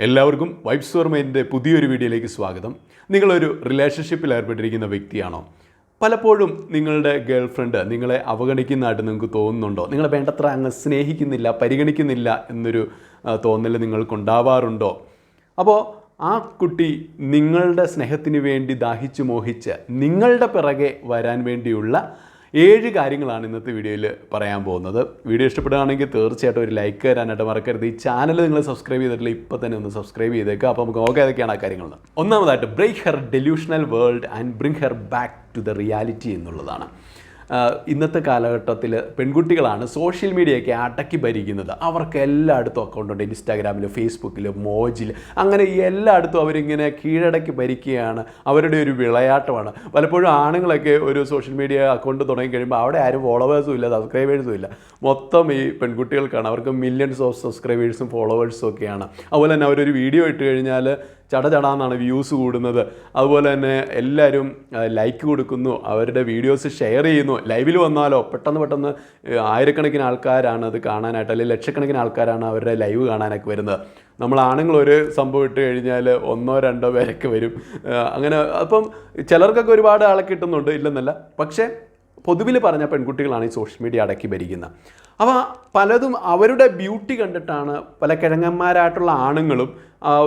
എല്ലാവർക്കും vibes four മൈൻഡിൻ്റെ പുതിയൊരു വീഡിയോയിലേക്ക് സ്വാഗതം. നിങ്ങളൊരു റിലേഷൻഷിപ്പിൽ ഏർപ്പെട്ടിരിക്കുന്ന വ്യക്തിയാണോ? പലപ്പോഴും നിങ്ങളുടെ ഗേൾ ഫ്രണ്ട് നിങ്ങളെ അവഗണിക്കുന്നതായിട്ട് നിങ്ങൾക്ക് തോന്നുന്നുണ്ടോ? നിങ്ങളെ വേണ്ടത്ര അങ്ങ് സ്നേഹിക്കുന്നില്ല, പരിഗണിക്കുന്നില്ല എന്നൊരു തോന്നൽ നിങ്ങൾക്കുണ്ടാവാറുണ്ടോ? അപ്പോൾ ആ കുട്ടി നിങ്ങളുടെ സ്നേഹത്തിന് വേണ്ടി ദാഹിച്ചു മോഹിച്ച് നിങ്ങളുടെ പിറകെ വരാൻ വേണ്ടിയുള്ള 7 കാര്യങ്ങളാണ് ഇന്നത്തെ വീഡിയോയിൽ പറയാൻ പോകുന്നത്. വീഡിയോ ഇഷ്ടപ്പെടുകയാണെങ്കിൽ തീർച്ചയായിട്ടും ഒരു ലൈക്ക് തരാനായിട്ട് മറക്കരുത്. ഈ ചാനൽ നിങ്ങൾ സബ്സ്ക്രൈബ് ചെയ്തിട്ടില്ല, ഇപ്പോൾ തന്നെ ഒന്ന് സബ്സ്ക്രൈബ് ചെയ്തേക്കുക. അപ്പോൾ നമുക്ക് നോക്കാം ഏതൊക്കെയാണ് ആ കാര്യങ്ങൾ. ഒന്നാമതായിട്ട് break her delusional world and bring her back to the reality എന്നുള്ളതാണ്. ഇന്നത്തെ കാലഘട്ടത്തിൽ പെൺകുട്ടികളാണ് സോഷ്യൽ മീഡിയയൊക്കെ അടക്കി ഭരിക്കുന്നത്. അവർക്ക് എല്ലായിടത്തും അക്കൗണ്ടുണ്ട്, ഇൻസ്റ്റാഗ്രാമിൽ, ഫേസ്ബുക്കിൽ, മോജിൽ, അങ്ങനെ എല്ലായിടത്തും അവരിങ്ങനെ കീഴടക്കി ഭരിക്കുകയാണ്. അവരുടെ ഒരു വിളയാട്ടമാണ്. പലപ്പോഴും ആണുങ്ങളൊക്കെ ഒരു സോഷ്യൽ മീഡിയ അക്കൗണ്ട് തുടങ്ങി കഴിയുമ്പോൾ അവിടെ ആരും ഫോളോവേഴ്സും ഇല്ല, സബ്സ്ക്രൈബേഴ്സും ഇല്ല. മൊത്തം ഈ പെൺകുട്ടികൾക്കാണ്. അവർക്ക് മില്യൺസ് ഓഫ് സബ്സ്ക്രൈബേഴ്സും ഫോളോവേഴ്സും ഒക്കെയാണ്. അതുപോലെ തന്നെ അവരൊരു വീഡിയോ ഇട്ട് കഴിഞ്ഞാൽ ചടചടാന്നാണ് വ്യൂസ് കൂടുന്നത്. അതുപോലെ തന്നെ എല്ലാവരും ലൈക്ക് കൊടുക്കുന്നു, അവരുടെ വീഡിയോസ് ഷെയർ ചെയ്യുന്നു. ലൈവിൽ വന്നാലോ പെട്ടെന്ന് ആയിരക്കണക്കിന് ആൾക്കാരാണ് അത് കാണാനായിട്ട്, അല്ലെങ്കിൽ ലക്ഷക്കണക്കിന് ആൾക്കാരാണ് അവരുടെ ലൈവ് കാണാനൊക്കെ വരുന്നത്. നമ്മൾ ആണുങ്ങൾ ഒരു സംഭവം ഇട്ട് കഴിഞ്ഞാൽ 1-2 പേരൊക്കെ വരും. അങ്ങനെ അപ്പം ചിലർക്കൊക്കെ ഒരുപാട് ആളെ കിട്ടുന്നുണ്ട്, ഇല്ലെന്നല്ല. പക്ഷേ പൊതുവിൽ പറഞ്ഞ പെൺകുട്ടികളാണ് ഈ സോഷ്യൽ മീഡിയ അടക്കി ഭരിക്കുന്നത്. അപ്പോൾ പലതും അവരുടെ ബ്യൂട്ടി കണ്ടിട്ടാണ് പല കിഴങ്ങന്മാരായിട്ടുള്ള ആണുങ്ങളും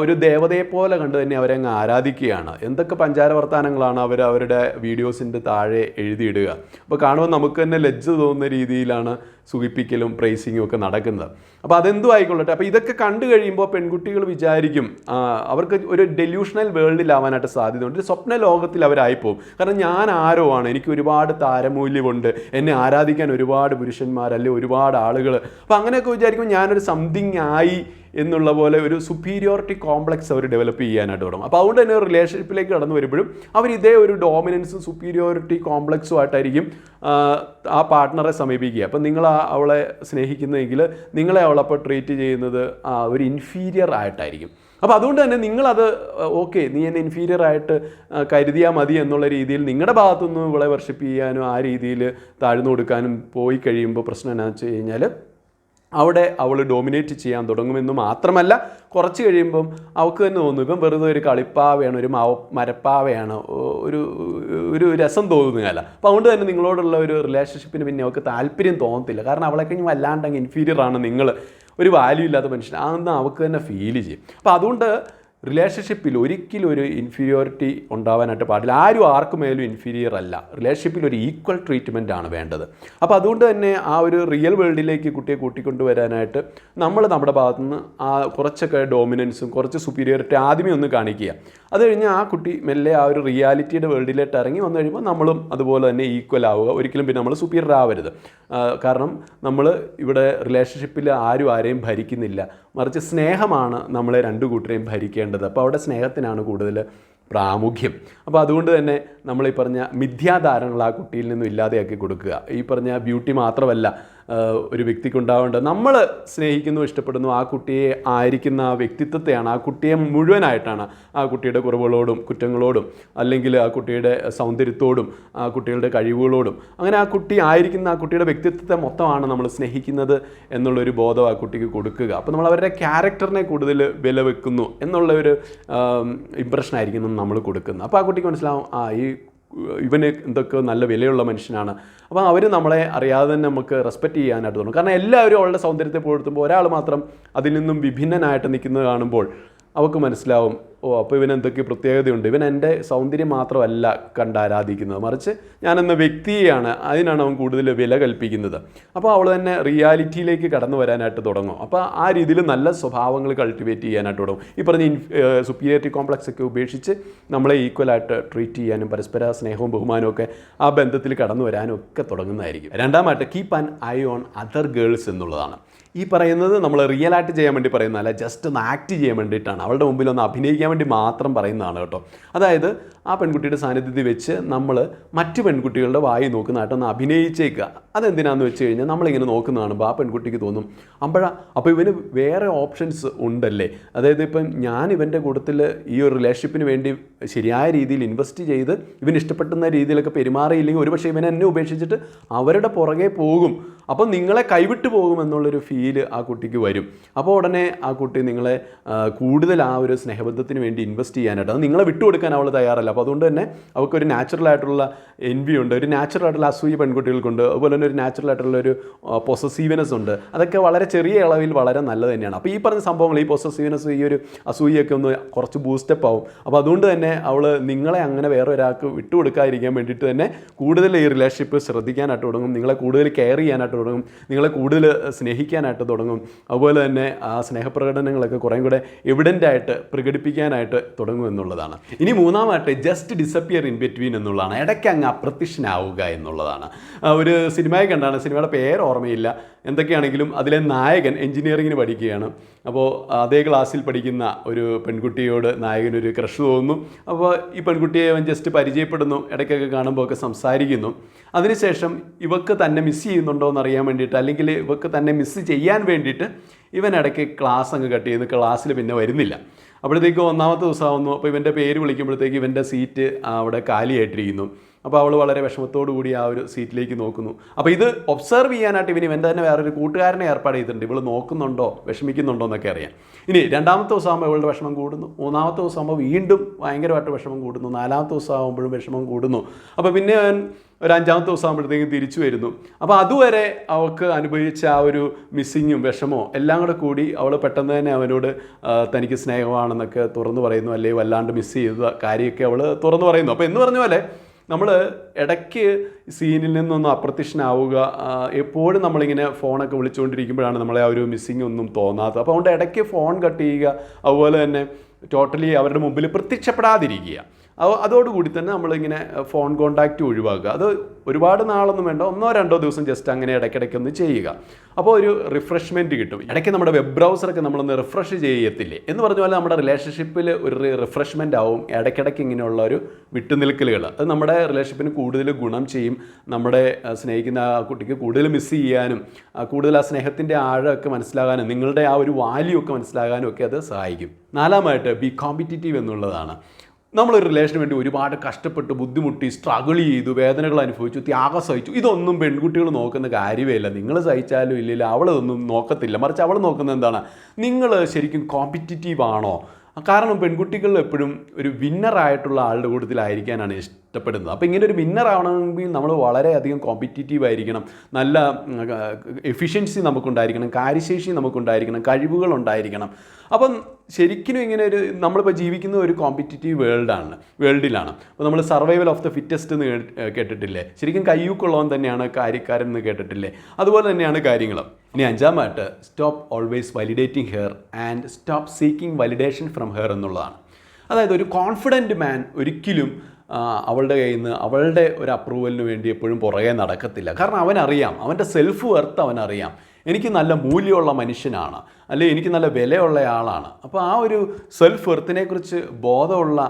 ഒരു ദേവതയെപ്പോലെ കണ്ട് തന്നെ അവരെ അങ്ങ് ആരാധിക്കുകയാണ്. എന്തൊക്കെ പഞ്ചാര വർത്താനങ്ങളാണ് അവരുടെ വീഡിയോസിൻ്റെ താഴെ എഴുതിയിടുക. അപ്പോൾ കാണുമ്പോൾ നമുക്ക് തന്നെ ലജ്ജ തോന്നുന്ന രീതിയിലാണ് സുഖിപ്പിക്കലും പ്രൈസിങ്ങും ഒക്കെ നടക്കുന്നത്. അപ്പോൾ അതെന്തും ആയിക്കൊള്ളട്ടെ. അപ്പോൾ ഇതൊക്കെ കണ്ടു കഴിയുമ്പോൾ പെൺകുട്ടികൾ വിചാരിക്കും അവർക്ക് ഒരു ഡെലൂഷണൽ വേൾഡിലാവാനായിട്ട് സാധ്യതയുണ്ട്. ഒരു സ്വപ്ന ലോകത്തിൽ അവരായിപ്പോവും. കാരണം ഞാൻ ആരോ ആണ്, എനിക്ക് ഒരുപാട് താരമൂല്യമുണ്ട്, എന്നെ ആരാധിക്കാൻ ഒരുപാട് പുരുഷന്മാർ, അല്ലെങ്കിൽ ഒരുപാട് ആളുകൾ. അപ്പോൾ അങ്ങനെയൊക്കെ വിചാരിക്കുമ്പോൾ ഞാനൊരു സംതിങ് ആയി എന്നുള്ള പോലെ ഒരു സുപ്പീരിയോറിറ്റി കോംപ്ലക്സ് അവർ ഡെവലപ്പ് ചെയ്യാനായിട്ട് തുടങ്ങും. അപ്പോൾ അതുകൊണ്ട് തന്നെ റിലേഷൻഷിപ്പിലേക്ക് കടന്നു വരുമ്പോഴും അവർ ഇതേ ഒരു ഡോമിനൻസും സുപ്പീരിയോറിറ്റി കോംപ്ലക്സും ആയിട്ടായിരിക്കും ആ പാർട്ട്ണറെ സമീപിക്കുക. അപ്പം നിങ്ങൾ അവളെ സ്നേഹിക്കുന്നതെങ്കിൽ നിങ്ങളെ അവളപ്പോൾ ട്രീറ്റ് ചെയ്യുന്നത് ഒരു ഇൻഫീരിയർ ആയിട്ടായിരിക്കും. അപ്പോൾ അതുകൊണ്ട് തന്നെ നിങ്ങളത് ഓക്കെ, നീ എന്നെ ഇൻഫീരിയർ ആയിട്ട് കരുതിയാൽ മതി എന്നുള്ള രീതിയിൽ നിങ്ങളുടെ ഭാഗത്തുനിന്ന് ഇവളെ വർഷിപ്പ് ചെയ്യാനും ആ രീതിയിൽ താഴ്ന്നു കൊടുക്കാനും പോയി കഴിയുമ്പോൾ പ്രശ്നം എന്നാ വെച്ച് കഴിഞ്ഞാൽ അവിടെ അവൾ ഡോമിനേറ്റ് ചെയ്യാൻ തുടങ്ങുമെന്ന് മാത്രമല്ല, കുറച്ച് കഴിയുമ്പം അവൾക്ക് തന്നെ തോന്നും ഇപ്പം വെറുതെ ഒരു കളിപ്പാവയാണ്, ഒരു മരപ്പാവയാണ്, ഒരു രസം തോന്നുകയല്ല. അപ്പോൾ അതുകൊണ്ട് തന്നെ നിങ്ങളോടുള്ള ഒരു റിലേഷൻഷിപ്പിന് പിന്നെ അവൾക്ക് താല്പര്യം തോന്നത്തില്ല. കാരണം അവളെ കഴിഞ്ഞ് വല്ലാണ്ടങ്ങ് ഇൻഫീരിയർ ആണ്, നിങ്ങൾ ഒരു വാല്യൂ ഇല്ലാത്ത മനുഷ്യൻ, അതൊന്നും അവൾക്ക് തന്നെ ഫീൽ ചെയ്യും. അപ്പോൾ അതുകൊണ്ട് റിലേഷൻഷിപ്പിൽ ഒരിക്കലും ഒരു ഇൻഫീരിയോറിറ്റി ഉണ്ടാവാനായിട്ട് പാടില്ല. ആരും ആർക്കും മേലും ഇൻഫീരിയർ അല്ല. റിലേഷൻഷിപ്പിൽ ഒരു ഈക്വൽ ട്രീറ്റ്മെൻ്റ് ആണ് വേണ്ടത്. അപ്പോൾ അതുകൊണ്ട് തന്നെ ആ ഒരു റിയൽ വേൾഡിലേക്ക് കുട്ടിയെ കൂട്ടിക്കൊണ്ടുവരാനായിട്ട് നമ്മൾ നമ്മുടെ ഭാഗത്തുനിന്ന് കുറച്ചൊക്കെ ഡോമിനൻസും കുറച്ച് സുപ്പീരിയോറിറ്റി ആദ്യമേ ഒന്ന് കാണിക്കുക. അത് കഴിഞ്ഞ് ആ കുട്ടി മെല്ലെ ആ ഒരു റിയാലിറ്റിയുടെ വേൾഡിലേക്ക് ഇറങ്ങി വന്നു കഴിയുമ്പോൾ നമ്മളും അതുപോലെ തന്നെ ഈക്വൽ ആവുക. ഒരിക്കലും പിന്നെ നമ്മൾ സുപ്പീരിയർ ആവരുത്. കാരണം നമ്മൾ ഇവിടെ റിലേഷൻഷിപ്പിൽ ആരെയും ഭരിക്കുന്നില്ല, മറിച്ച് സ്നേഹമാണ് നമ്മളെ 2 കൂട്ടരെയും ഭരിക്കേണ്ടത്. അപ്പോൾ അവിടെ സ്നേഹത്തിനാണ് കൂടുതൽ പ്രാമുഖ്യം. അപ്പോൾ അതുകൊണ്ട് തന്നെ നമ്മൾ ഈ പറഞ്ഞ മിഥ്യാധാരണകൾ ആ കുട്ടിയിൽ നിന്നും ഇല്ലാതെയാക്കി കൊടുക്കുക. ഈ പറഞ്ഞ ബ്യൂട്ടി മാത്രമല്ല ഒരു വ്യക്തിക്കുണ്ടാവേണ്ടത്, നമ്മൾ സ്നേഹിക്കുന്നു, ഇഷ്ടപ്പെടുന്നു, ആ കുട്ടിയെ ആയിരിക്കുന്ന ആ വ്യക്തിത്വത്തെയാണ്, ആ കുട്ടിയെ മുഴുവനായിട്ടാണ്, ആ കുട്ടിയുടെ കുറവുകളോടും കുറ്റങ്ങളോടും, അല്ലെങ്കിൽ ആ കുട്ടിയുടെ സൗന്ദര്യത്തോടും ആ കുട്ടികളുടെ കഴിവുകളോടും, അങ്ങനെ ആ കുട്ടി ആയിരിക്കുന്ന ആ കുട്ടിയുടെ വ്യക്തിത്വത്തെ മൊത്തമാണ് നമ്മൾ സ്നേഹിക്കുന്നത് എന്നുള്ളൊരു ബോധം ആ കുട്ടിക്ക് കൊടുക്കുക. അപ്പോൾ നമ്മൾ അവരുടെ ക്യാരക്ടറിനെ കൂടുതൽ വില വെക്കുന്നു എന്നുള്ള ഒരു ഇമ്പ്രഷനായിരിക്കും നമ്മൾ കൊടുക്കുന്നത്. അപ്പോൾ ആ കുട്ടിക്ക് മനസ്സിലാവും ഇവന് എന്തൊക്കെ നല്ല വിലയുള്ള മനുഷ്യനാണ്. അപ്പോൾ അവർ നമ്മളെ അറിയാതെ തന്നെ നമുക്ക് റെസ്പെക്റ്റ് ചെയ്യാനായിട്ട് തോന്നും. കാരണം എല്ലാവരും അവളുടെ സൗന്ദര്യത്തെ പുകഴ്ത്തുമ്പോൾ ഒരാൾ മാത്രം അതിൽ നിന്നും വിഭിന്നനായിട്ട് നിൽക്കുന്നത് കാണുമ്പോൾ അവൾക്ക് മനസ്സിലാവും, അപ്പോൾ ഇവൻ എന്തൊക്കെ പ്രത്യേകതയുണ്ട്, ഇവൻ എൻ്റെ സൗന്ദര്യം മാത്രമല്ല കണ്ട് ആരാധിക്കുന്നത്, മറിച്ച് ഞാനെന്ന വ്യക്തിയെയാണ്, അതിനാണ് അവൻ കൂടുതൽ വില കൽപ്പിക്കുന്നത്. അപ്പോൾ അവൾ തന്നെ റിയാലിറ്റിയിലേക്ക് കടന്നു വരാനായിട്ട് തുടങ്ങും. അപ്പോൾ ആ രീതിയിൽ നല്ല സ്വഭാവങ്ങൾ കൾട്ടിവേറ്റ് ചെയ്യാനായിട്ട് തുടങ്ങും. ഈ പറഞ്ഞ സുപ്പീരിയോറിറ്റി കോംപ്ലക്സ് ഒക്കെ ഉപേക്ഷിച്ച് നമ്മളെ ഈക്വലായിട്ട് ട്രീറ്റ് ചെയ്യാനും പരസ്പര സ്നേഹവും ബഹുമാനവും ഒക്കെ ആ ബന്ധത്തിൽ കടന്നു വരാനും ഒക്കെ തുടങ്ങുന്നതായിരിക്കും. രണ്ടാമത്തെ keep an I on other girls എന്നുള്ളതാണ്. ഈ പറയുന്നത് നമ്മൾ റിയലായിട്ട് ചെയ്യാൻ വേണ്ടി പറയുന്നതല്ല, ജസ്റ്റ് ഒന്ന് ആക്ട് ചെയ്യാൻ വേണ്ടിയിട്ടാണ്, അവളുടെ മുമ്പിൽ ഒന്ന് അഭിനയിക്കാൻ വേണ്ടി മാത്രം പറയുന്നതാണ് കേട്ടോ. അതായത് ആ പെൺകുട്ടിയുടെ സാന്നിധ്യത്തിൽ വെച്ച് നമ്മൾ മറ്റു പെൺകുട്ടികളുടെ വായി നോക്കുന്നതായിട്ടൊന്ന് അഭിനയിച്ചേക്കുക. അതെന്തിനാണെന്ന് വെച്ച് കഴിഞ്ഞാൽ നമ്മളിങ്ങനെ നോക്കുന്ന കാണുമ്പോൾ ആ പെൺകുട്ടിക്ക് തോന്നും അപ്പോൾ ഇവന് വേറെ ഓപ്ഷൻസ് ഉണ്ടല്ലേ. അതായത് ഇപ്പം ഞാൻ ഇവൻ്റെ കൂട്ടത്തിൽ ഈ ഒരു റിലേഷൻഷിപ്പിന് വേണ്ടി ശരിയായ രീതിയിൽ ഇൻവെസ്റ്റ് ചെയ്ത് ഇവന് ഇഷ്ടപ്പെടുന്ന രീതിയിലൊക്കെ പെരുമാറിയില്ലെങ്കിൽ ഒരുപക്ഷെ ഇവൻ എന്നെ ഉപേക്ഷിച്ചിട്ട് അവരുടെ പുറകെ പോകും, അപ്പോൾ നിങ്ങളെ കൈവിട്ട് പോകുമെന്നുള്ളൊരു ഫീല് ആ കുട്ടിക്ക് വരും. അപ്പോൾ ഉടനെ ആ കുട്ടി നിങ്ങളെ കൂടുതൽ ആ ഒരു സ്നേഹബന്ധത്തിന് വേണ്ടി ഇൻവെസ്റ്റ് ചെയ്യാനായിട്ട്, അത് നിങ്ങളെ വിട്ടുകൊടുക്കാൻ അവൾ തയ്യാറല്ല. അപ്പോൾ അതുകൊണ്ട് തന്നെ അവൾക്കൊരു നാച്ചുറലായിട്ടുള്ള എൻവി ഉണ്ട്, ഒരു നാച്ചുറലായിട്ടുള്ള അസൂയ പെൺകുട്ടികൾക്കുണ്ട്, അതുപോലെ തന്നെ ഒരു നാച്ചുറലായിട്ടുള്ള ഒരു പൊസസീവ്നെസ് ഉണ്ട്. അതൊക്കെ വളരെ ചെറിയ അളവിൽ വളരെ നല്ലത് തന്നെയാണ്. അപ്പോൾ ഈ പറഞ്ഞ സംഭവങ്ങൾ, ഈ പൊസസീവ്നെസ്, ഈ ഒരു അസൂയൊക്കെ ഒന്ന് കുറച്ച് ബൂസ്റ്റപ്പ് ആവും. അപ്പോൾ അതുകൊണ്ട് തന്നെ അവൾ നിങ്ങളെ അങ്ങനെ വേറെ ഒരാൾക്ക് വിട്ടുകൊടുക്കാതിരിക്കാൻ വേണ്ടിയിട്ട് തന്നെ കൂടുതൽ ഈ റിലേഷൻഷിപ്പ് ശ്രദ്ധിക്കാനായിട്ട് തുടങ്ങും, നിങ്ങളെ കൂടുതൽ കെയർ ചെയ്യാനായിട്ട് തുടങ്ങും, നിങ്ങളെ കൂടുതൽ സ്നേഹിക്കാനായിട്ട് തുടങ്ങും. അതുപോലെ തന്നെ ആ സ്നേഹപ്രകടനങ്ങളൊക്കെ കുറേ കൂടെ എവിഡൻ്റായിട്ട് പ്രകടിപ്പിക്കാനായിട്ട് തുടങ്ങും എന്നുള്ളതാണ്. ഇനി മൂന്നാമായിട്ട് ജസ്റ്റ് ഡിസപ്പിയർ ഇൻ ബിറ്റ്വീൻ എന്നുള്ളതാണ്. ഇടയ്ക്ക് അങ്ങ് അപ്രത്യക്ഷനാവുക എന്നുള്ളതാണ്. ഒരു സിനിമയെ കണ്ടാണ്, സിനിമയുടെ പേര് ഓർമ്മയില്ല, എന്തൊക്കെയാണെങ്കിലും അതിലെ നായകൻ എഞ്ചിനീയറിങ്ങിന് പഠിക്കുകയാണ്. അപ്പോൾ അതേ ക്ലാസ്സിൽ പഠിക്കുന്ന ഒരു പെൺകുട്ടിയോട് നായകനൊരു ക്രഷ് തോന്നുന്നു. അപ്പോൾ ഈ പെൺകുട്ടിയെ അവൻ ജസ്റ്റ് പരിചയപ്പെടുന്നു, ഇടയ്ക്കൊക്കെ കാണുമ്പോൾ ഒക്കെ സംസാരിക്കുന്നു. അതിനുശേഷം ഇവക്ക് തന്നെ മിസ് ചെയ്യുന്നുണ്ടോ എന്നറിയാൻ വേണ്ടിയിട്ട്, അല്ലെങ്കിൽ ഇവക്ക് തന്നെ മിസ് ചെയ്യാൻ വേണ്ടിയിട്ട് ഇവൻ ഇടയ്ക്ക് ക്ലാസ് അങ്ങ് കട്ട് ചെയ്യുന്നു, ക്ലാസ്സിൽ പിന്നെ വരുന്നില്ല. അപ്പോഴത്തേക്ക് ഒന്നാമത്തെ ദിവസമാകുന്നു. അപ്പോൾ ഇവൻ്റെ പേര് വിളിക്കുമ്പോഴത്തേക്ക് ഇവൻ്റെ സീറ്റ് അവിടെ കാലിയായിട്ടിരിക്കുന്നു. അപ്പോൾ അവൾ വളരെ വിഷമത്തോടു കൂടി ആ ഒരു സീറ്റിലേക്ക് നോക്കുന്നു. അപ്പോൾ ഇത് ഒബ്സർവ് ചെയ്യാനായിട്ട് ഇവൻ തന്നെ വേറൊരു കൂട്ടുകാരനെ ഏർപ്പാട് ചെയ്തിട്ടുണ്ട്, ഇവൾ നോക്കുന്നുണ്ടോ വിഷമിക്കുന്നുണ്ടോ എന്നൊക്കെ അറിയാം. ഇനി രണ്ടാമത്തെ ദിവസമാകുമ്പോൾ ഇവളുടെ വിഷമം കൂടുന്നു, മൂന്നാമത്തെ ദിവസമാകുമ്പോൾ വീണ്ടും ഭയങ്കരമായിട്ട് വിഷമം കൂടുന്നു, നാലാമത്തെ ദിവസമാകുമ്പോഴും വിഷമം കൂടുന്നു. അപ്പോൾ പിന്നെ അവൻ ഒരു അഞ്ചാമത്തെ ദിവസം ആകുമ്പോഴത്തേക്കും തിരിച്ചു വരുന്നു. അപ്പോൾ അതുവരെ അവൾക്ക് അനുഭവിച്ച ആ ഒരു മിസ്സിങ്ങും വിഷമോ എല്ലാം കൂടി അവൾ പെട്ടെന്ന് തന്നെ അവനോട് തനിക്ക് സ്നേഹമാണെന്നൊക്കെ തുറന്നു പറയുന്നു, അല്ലെങ്കിൽ വല്ലാണ്ട് മിസ് ചെയ്ത കാര്യമൊക്കെ അവൾ തുറന്നു പറയുന്നു. അപ്പോൾ എന്ന് പറഞ്ഞ പോലെ നമ്മൾ ഇടയ്ക്ക് സീനിൽ നിന്നൊന്ന് അപ്രത്യക്ഷനാവുക, എപ്പോഴും നമ്മളിങ്ങനെ ഫോണൊക്കെ വിളിച്ചുകൊണ്ടിരിക്കുമ്പോഴാണ് നമ്മളെ ആ ഒരു മിസ്സിങ് ഒന്നും തോന്നാത്തത്. അപ്പോൾ അതുകൊണ്ട് ഇടയ്ക്ക് ഫോൺ കട്ട് ചെയ്യുക, അതുപോലെ തന്നെ ടോട്ടലി അവരുടെ മുമ്പിൽ പ്രത്യക്ഷപ്പെടാതിരിക്കുക. അതോടുകൂടി തന്നെ നമ്മളിങ്ങനെ ഫോൺ കോണ്ടാക്റ്റ് ഒഴിവാക്കുക. അത് ഒരുപാട് നാളൊന്നും വേണ്ട, 1-2 ദിവസം ജസ്റ്റ് അങ്ങനെ ഇടയ്ക്കിടയ്ക്കൊന്ന് ചെയ്യുക. അപ്പോൾ ഒരു റിഫ്രഷ്മെൻറ്റ് കിട്ടും. ഇടയ്ക്ക് നമ്മുടെ വെബ് ബ്രൗസറൊക്കെ നമ്മളൊന്ന് റിഫ്രഷ് ചെയ്യത്തില്ലേ എന്ന് പറഞ്ഞ പോലെ നമ്മുടെ റിലേഷൻഷിപ്പിൽ ഒരു റിഫ്രഷ്മെൻ്റ് ആവും ഇടയ്ക്കിടയ്ക്ക് ഇങ്ങനെയുള്ള ഒരു വിട്ടുനിൽക്കലുകൾ. അത് നമ്മുടെ റിലേഷൻഷിപ്പിന് കൂടുതൽ ഗുണം ചെയ്യും. നമ്മുടെ സ്നേഹിക്കുന്ന ആ കുട്ടിക്ക് കൂടുതൽ മിസ് ചെയ്യാനും കൂടുതൽ ആ സ്നേഹത്തിൻ്റെ ആഴമൊക്കെ മനസ്സിലാകാനും നിങ്ങളുടെ ആ ഒരു വാല്യൂ ഒക്കെ മനസ്സിലാകാനും ഒക്കെ അത് സഹായിക്കും. നാലാമായിട്ട് ബി കോമ്പറ്റീറ്റീവ് എന്നുള്ളതാണ്. നമ്മളൊരു റിലേഷന് വേണ്ടി ഒരുപാട് കഷ്ടപ്പെട്ട് ബുദ്ധിമുട്ടി സ്ട്രഗിൾ ചെയ്തു, വേദനകൾ അനുഭവിച്ചു, ത്യാഗം സഹിച്ചു. ഇതൊന്നും പെൺകുട്ടികൾ നോക്കുന്ന കാര്യമേ ഇല്ല. നിങ്ങൾ സഹിച്ചാലും ഇല്ലില്ല, അവളതൊന്നും നോക്കത്തില്ല. മറിച്ച് അവൾ നോക്കുന്നത് എന്താണ്, നിങ്ങൾ ശരിക്കും കോമ്പറ്റീറ്റീവ് ആണോ. കാരണം പെൺകുട്ടികൾ എപ്പോഴും ഒരു വിന്നറായിട്ടുള്ള ആളുടെ കൂട്ടത്തിലായിരിക്കാനാണ് ഇഷ്ടപ്പെടുന്നത്. അപ്പോൾ ഇങ്ങനെ ഒരു വിന്നർ ആവണമെങ്കിൽ നമ്മൾ വളരെയധികം കോമ്പറ്റീറ്റീവ് ആയിരിക്കണം, നല്ല എഫിഷ്യൻസി നമുക്കുണ്ടായിരിക്കണം, കാര്യശേഷി നമുക്കുണ്ടായിരിക്കണം, കഴിവുകൾ ഉണ്ടായിരിക്കണം. അപ്പം ശരിക്കും ഇങ്ങനെ ഒരു നമ്മളിപ്പോൾ ജീവിക്കുന്ന ഒരു കോമ്പറ്റീറ്റീവ് വേൾഡിലാണ്. അപ്പോൾ നമ്മൾ സർവൈവൽ ഓഫ് ദ ഫിറ്റസ്റ്റ് എന്ന് കേട്ടിട്ടില്ലേ. ശരിക്കും കയ്യൂക്കുള്ളവൻ തന്നെയാണ് കാര്യക്കാരൻ എന്ന് കേട്ടിട്ടില്ലേ. അതുപോലെ തന്നെയാണ് കാര്യങ്ങൾ. ഇനി അഞ്ചാമായിട്ട് stop always validating her and stop seeking validation from her എന്നുള്ളതാണ്. അതായത് ഒരു കോൺഫിഡൻറ്റ് മാൻ ഒരിക്കലും അവളുടെ കയ്യിൽ നിന്ന് അവളുടെ ഒരു അപ്രൂവലിന് വേണ്ടി എപ്പോഴും പുറകെ നടക്കത്തില്ല. കാരണം അവനറിയാം, അവൻ്റെ സെൽഫ് വെർത്ത് അവനറിയാം. എനിക്ക് നല്ല മൂല്യമുള്ള മനുഷ്യനാണ്, അല്ലെങ്കിൽ എനിക്ക് നല്ല വിലയുള്ള ആളാണ്. അപ്പോൾ ആ ഒരു സെൽഫ് വെർത്തിനെക്കുറിച്ച് ബോധമുള്ള,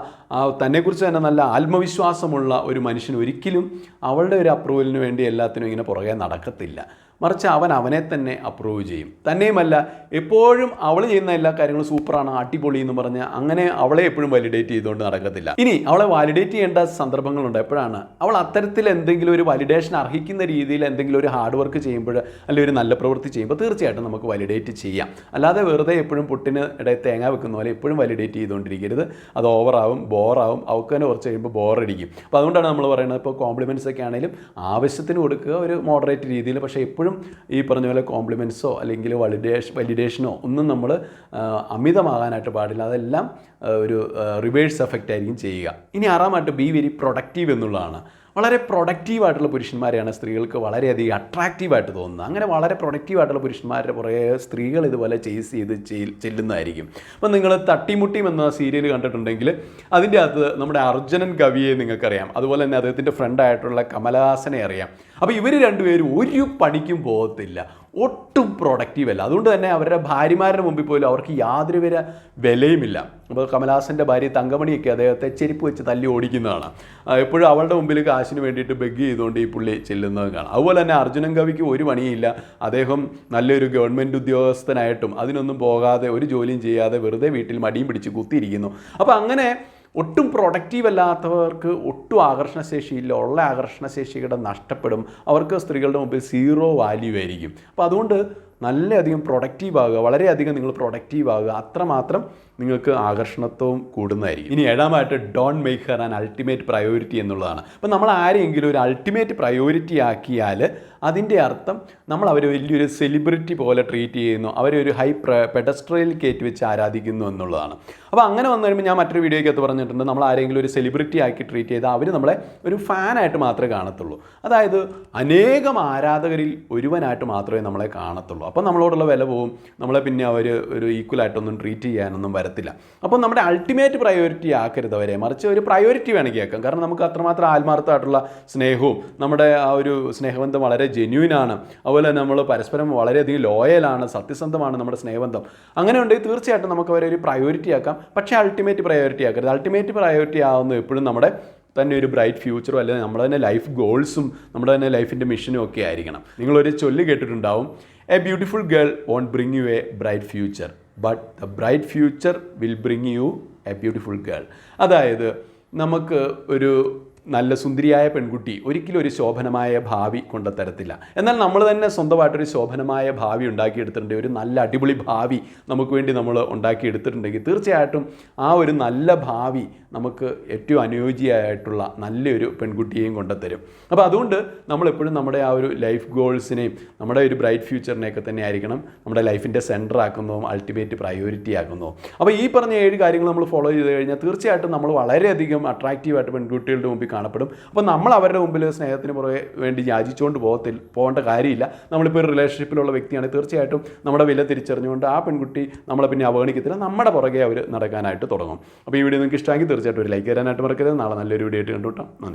തന്നെക്കുറിച്ച് തന്നെ നല്ല ആത്മവിശ്വാസമുള്ള ഒരു മനുഷ്യൻ ഒരിക്കലും അവളുടെ ഒരു അപ്രൂവലിന് വേണ്ടി എല്ലാത്തിനും ഇങ്ങനെ പുറകെ നടക്കത്തില്ല. മറിച്ച് അവനെ തന്നെ അപ്രൂവ് ചെയ്യും. തന്നെയുമല്ല, എപ്പോഴും അവൾ ചെയ്യുന്ന എല്ലാ കാര്യങ്ങളും സൂപ്പറാണ്, അടിപൊളി എന്ന് പറഞ്ഞ് അങ്ങനെ അവളെ എപ്പോഴും വാലിഡേറ്റ് ചെയ്തുകൊണ്ട് നടക്കത്തില്ല. ഇനി അവളെ വാലിഡേറ്റ് ചെയ്യേണ്ട സന്ദർഭങ്ങളുണ്ട്. എപ്പോഴാണ് അവൾ അത്തരത്തിൽ എന്തെങ്കിലും ഒരു വാലിഡേഷൻ അർഹിക്കുന്ന രീതിയിൽ എന്തെങ്കിലും ഒരു ഹാർഡ് വർക്ക് ചെയ്യുമ്പോൾ, അല്ലെങ്കിൽ ഒരു നല്ല പ്രവൃത്തി ചെയ്യുമ്പോൾ തീർച്ചയായിട്ടും നമുക്ക് വാലിഡേറ്റ് ചെയ്യാം. അല്ലാതെ വെറുതെ എപ്പോഴും പുട്ടിന് ഇടയിൽ തേങ്ങ വെക്കുന്ന പോലെ എപ്പോഴും വാലിഡേറ്റ് ചെയ്തുകൊണ്ടിരിക്കരുത്. അത് ഓവറാവും, ബോറാവും, അവൾക്ക് തന്നെ കുറച്ച് കഴിയുമ്പോൾ ബോറടിക്കും. അപ്പോൾ അതുകൊണ്ടാണ് നമ്മൾ പറയുന്നത്, ഇപ്പോൾ കോംപ്ലിമെൻറ്റ്സ് ഒക്കെ ആണെങ്കിലും ആവശ്യത്തിന് കൊടുക്കുക, ഒരു മോഡറേറ്റ് രീതിയിൽ. പക്ഷേ എപ്പോഴും ഈ പറഞ്ഞ പോലെ കോംപ്ലിമെൻറ്റ്സോ അല്ലെങ്കിൽ വാലിഡേഷനോ ഒന്നും നമ്മൾ അമിതമാകാനായിട്ട് പാടില്ല. അതെല്ലാം ഒരു റിവേഴ്സ് എഫക്റ്റ് ആയിരിക്കും ചെയ്യുക. ഇനി ആറാമായിട്ട് ബി വെരി പ്രൊഡക്റ്റീവ് എന്നുള്ളതാണ്. വളരെ പ്രൊഡക്റ്റീവായിട്ടുള്ള പുരുഷന്മാരെയാണ് സ്ത്രീകൾക്ക് വളരെയധികം അട്രാക്റ്റീവായിട്ട് തോന്നുന്നത്. അങ്ങനെ വളരെ പ്രൊഡക്റ്റീവായിട്ടുള്ള പുരുഷന്മാരുടെ കുറേ സ്ത്രീകൾ ഇതുപോലെ ചേസ് ചെയ്ത് ചെല്ലുന്നതായിരിക്കും. അപ്പം നിങ്ങൾ തട്ടിമുട്ടിയും എന്ന സീരിയൽ കണ്ടിട്ടുണ്ടെങ്കിൽ അതിൻ്റെ അകത്ത് നമ്മുടെ അർജുനൻ കവിയെ നിങ്ങൾക്കറിയാം. അതുപോലെ തന്നെ അദ്ദേഹത്തിൻ്റെ ഫ്രണ്ടായിട്ടുള്ള കമലഹാസനെ അറിയാം. അപ്പോൾ ഇവർ രണ്ടുപേരും ഒരു പണിക്കും പോകത്തില്ല, ഒട്ടും പ്രൊഡക്റ്റീവ് അല്ല. അതുകൊണ്ട് തന്നെ അവരുടെ ഭാര്യമാരുടെ മുമ്പിൽ പോലും അവർക്ക് യാതൊരുവിധ വിലയുമില്ല. അപ്പോൾ കമലഹാസൻ്റെ ഭാര്യ തങ്കമണിയൊക്കെ അദ്ദേഹത്തെ ചെരുപ്പ് വെച്ച് തല്ലി ഓടിക്കുന്നതാണ്. എപ്പോഴും അവളുടെ മുമ്പിൽ കാശിന് വേണ്ടിയിട്ട് ബെഗ് ചെയ്തുകൊണ്ട് ഈ പുള്ളി ചെല്ലുന്നത് കാണാം. അതുപോലെ തന്നെ അർജുനൻ കവിക്ക് ഒരു പണിയില്ല. അദ്ദേഹം നല്ലൊരു ഗവൺമെൻറ് ഉദ്യോഗസ്ഥനായിട്ടും അതിനൊന്നും പോകാതെ ഒരു ജോലിയും ചെയ്യാതെ വെറുതെ വീട്ടിൽ മടിയും പിടിച്ച് കുത്തിയിരിക്കുന്നു. അപ്പോൾ അങ്ങനെ ഒട്ടും പ്രൊഡക്റ്റീവ് അല്ലാത്തവർക്ക് ഒട്ടും ആകർഷണശേഷിയില്ല. ഉള്ള ആകർഷണശേഷിയുടെ നഷ്ടപ്പെടും. അവർക്ക് സ്ത്രീകളുടെ മുമ്പിൽ സീറോ വാല്യൂ ആയിരിക്കും. അപ്പോൾ അതുകൊണ്ട് നല്ലധികം പ്രൊഡക്റ്റീവ് ആകുക, വളരെയധികം നിങ്ങൾ പ്രൊഡക്റ്റീവ് ആകുക, അത്രമാത്രം നിങ്ങൾക്ക് ആകർഷണത്വവും കൂടുന്നതായിരിക്കും. ഇനി ഏഴാമായിട്ട് don't make her an ultimate priority എന്നുള്ളതാണ്. അപ്പം നമ്മൾ ആരെങ്കിലും ഒരു അൾട്ടിമേറ്റ് പ്രയോറിറ്റി ആക്കിയാൽ അതിൻ്റെ അർത്ഥം നമ്മൾ അവരെ വലിയൊരു സെലിബ്രിറ്റി പോലെ ട്രീറ്റ് ചെയ്യുന്നു, അവരെ ഒരു ഹൈ പെഡസ്ട്രയിൽ കയറ്റി വെച്ച് ആരാധിക്കുന്നു എന്നുള്ളതാണ്. അപ്പോൾ അങ്ങനെ വന്നു കഴിയുമ്പോൾ ഞാൻ മറ്റൊരു വീഡിയോയ്ക്കകത്ത് പറഞ്ഞിട്ടുണ്ട്, നമ്മൾ ആരെങ്കിലും ഒരു സെലിബ്രിറ്റി ആക്കി ട്രീറ്റ് ചെയ്താൽ അവർ നമ്മളെ ഒരു ഫാനായിട്ട് മാത്രമേ കാണത്തുള്ളൂ. അതായത് അനേകം ആരാധകരിൽ ഒരുവനായിട്ട് മാത്രമേ നമ്മളെ കാണത്തുള്ളൂ. അപ്പോൾ നമ്മളോടുള്ള വില പോവും, നമ്മളെ പിന്നെ അവർ ഒരു ഈക്വലായിട്ടൊന്നും ട്രീറ്റ് ചെയ്യാനൊന്നും വരത്തില്ല. അപ്പോൾ നമ്മുടെ അൾട്ടിമേറ്റ് പ്രയോറിറ്റി ആക്കരുത് അവരെ, മറിച്ച് ഒരു പ്രയോറിറ്റി വേണമെങ്കിൽ ആക്കാം. കാരണം നമുക്ക് അത്രമാത്രം ആത്മാർത്ഥമായിട്ടുള്ള സ്നേഹവും നമ്മുടെ ആ ഒരു സ്നേഹബന്ധം വളരെ ജെന്യൂനാണ്. അതുപോലെ തന്നെ നമ്മൾ പരസ്പരം വളരെയധികം ലോയലാണ്, സത്യസന്ധമാണ് നമ്മുടെ സ്നേഹബന്ധം. അങ്ങനെ ഉണ്ടെങ്കിൽ തീർച്ചയായിട്ടും നമുക്ക് അവരെ ഒരു പ്രയോറിറ്റി ആക്കാം. പക്ഷേ അൾട്ടിമേറ്റ് പ്രയോറിറ്റി ആക്കരുത്. അൾട്ടിമേറ്റ് പ്രയോറിറ്റി ആവുന്നത് എപ്പോഴും നമ്മുടെ തന്നെ ഒരു ബ്രൈറ്റ് ഫ്യൂച്ചറും അല്ലെങ്കിൽ നമ്മുടെ തന്നെ ലൈഫ് ഗോൾസും നമ്മുടെ തന്നെ ലൈഫിൻ്റെ മിഷനും ഒക്കെ ആയിരിക്കണം. നിങ്ങളൊരു ചൊല്ല് കേട്ടിട്ടുണ്ടാവും, a beautiful girl won't bring you a bright future, but the bright future will bring you a beautiful girl. അതായത് നമുക്ക് ഒരു നല്ല സുന്ദരിയായ പെൺകുട്ടി ഒരിക്കലും ഒരു ശോഭനമായ ഭാവി കൊണ്ടുതരത്തില്ല. എന്നാൽ നമ്മൾ തന്നെ സ്വന്തമായിട്ടൊരു ശോഭനമായ ഭാവി ഉണ്ടാക്കിയെടുത്തിട്ടുണ്ടെങ്കിൽ, ഒരു നല്ല അടിപൊളി ഭാവി നമുക്ക് വേണ്ടി നമ്മൾ ഉണ്ടാക്കിയെടുത്തിട്ടുണ്ടെങ്കിൽ തീർച്ചയായിട്ടും ആ ഒരു നല്ല ഭാവി നമുക്ക് ഏറ്റവും അനുയോജ്യമായിട്ടുള്ള നല്ലൊരു പെൺകുട്ടിയെയും കൊണ്ടുതരും. അപ്പോൾ അതുകൊണ്ട് നമ്മളെപ്പോഴും നമ്മുടെ ആ ഒരു ലൈഫ് ഗോൾസിനെയും നമ്മുടെ ഒരു ബ്രൈറ്റ് ഫ്യൂച്ചറിനെയൊക്കെ തന്നെ ആയിരിക്കണം നമ്മുടെ ലൈഫിൻ്റെ സെൻറ്റർ ആക്കുന്നതും അൾട്ടിമേറ്റ് പ്രയോറിറ്റി ആക്കുന്നതും. അപ്പോൾ ഈ പറഞ്ഞ 7 കാര്യങ്ങൾ നമ്മൾ ഫോളോ ചെയ്ത് കഴിഞ്ഞാൽ തീർച്ചയായിട്ടും നമ്മൾ വളരെയധികം അട്രാക്റ്റീവായിട്ട് പെൺകുട്ടികളുടെ മുമ്പിൽ കാണപ്പെടും. അപ്പോൾ നമ്മൾ അവരുടെ മുമ്പിൽ സ്നേഹത്തിന് പുറകെ വേണ്ടി യാചിച്ചുകൊണ്ട് പോകേണ്ട കാര്യമില്ല. നമ്മളിപ്പോൾ ഒരു റിലേഷൻഷിപ്പിലുള്ള വ്യക്തിയാണ്, തീർച്ചയായിട്ടും നമ്മുടെ വില തിരിച്ചറിഞ്ഞുകൊണ്ട് ആ പെൺകുട്ടി നമ്മളെ പിന്നെ അവഗണിക്കത്തില്ല, നമ്മുടെ പുറകെ അവർ നടക്കാനായിട്ട് തുടങ്ങും. അപ്പോൾ ഈ വീഡിയോ നിങ്ങൾക്ക് ഇഷ്ടമെങ്കിൽ തീർച്ചയായിട്ടും ഒരു ലൈക്ക് തരാനായിട്ട് മറക്കരുത്. നാളെ നല്ലൊരു വീഡിയോ ആയിട്ട് കണ്ടുമുട്ടാം. നന്ദി.